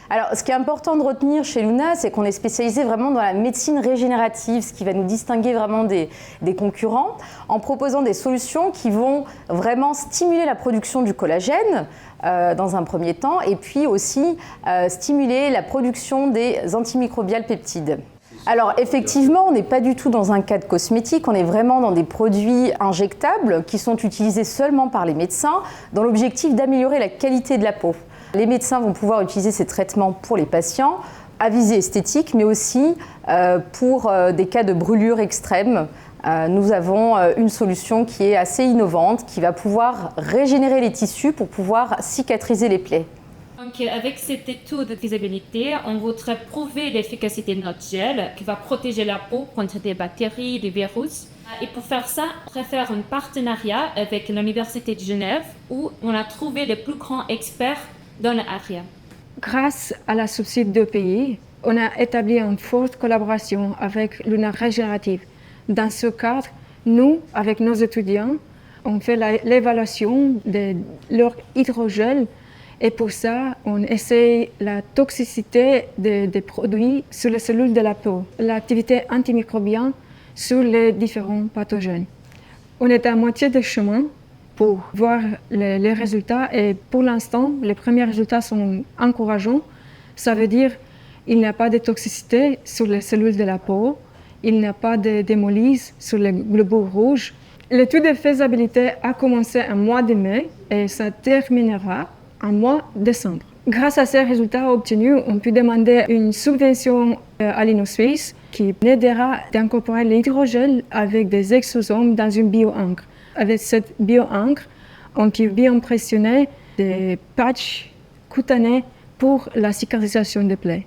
Alors, ce qui est important de retenir chez Luna, c'est qu'on est spécialisé vraiment dans la médecine régénérative, ce qui va nous distinguer vraiment des concurrents, en proposant des solutions qui vont vraiment stimuler la production du collagène dans un premier temps, et puis aussi stimuler la production des antimicrobiales peptides. Alors effectivement, on n'est pas du tout dans un cas de cosmétique, on est vraiment dans des produits injectables qui sont utilisés seulement par les médecins dans l'objectif d'améliorer la qualité de la peau. Les médecins vont pouvoir utiliser ces traitements pour les patients à visée esthétique, mais aussi pour des cas de brûlure extrême. Nous avons une solution qui est assez innovante, qui va pouvoir régénérer les tissus pour pouvoir cicatriser les plaies. Donc, avec cette étude de faisabilité, on voudrait prouver l'efficacité de notre gel qui va protéger la peau contre des bactéries, des virus. Et pour faire ça, on préfère un partenariat avec l'Université de Genève où on a trouvé les plus grands experts dans l'area. Grâce à la subside de pays, on a établi une forte collaboration avec Luna Régénérative. Dans ce cadre, nous, avec nos étudiants, on fait l'évaluation de leur hydrogel et pour ça, on essaye la toxicité des produits sur les cellules de la peau, l'activité antimicrobienne sur les différents pathogènes. On est à moitié de chemin pour voir les résultats et pour l'instant, les premiers résultats sont encourageants. Ça veut dire qu'il n'y a pas de toxicité sur les cellules de la peau, il n'y a pas d'hémolyse sur les globules rouges. L'étude de faisabilité a commencé en mois de mai et ça terminera en mois de décembre. Grâce à ces résultats obtenus, on peut demander une subvention à l'INO-Suisse qui aidera d'incorporer l'hydrogel avec des exosomes dans une bio-encre. Avec cette bio-encre, on peut bien impressionner des patchs cutanés pour la cicatrisation des plaies.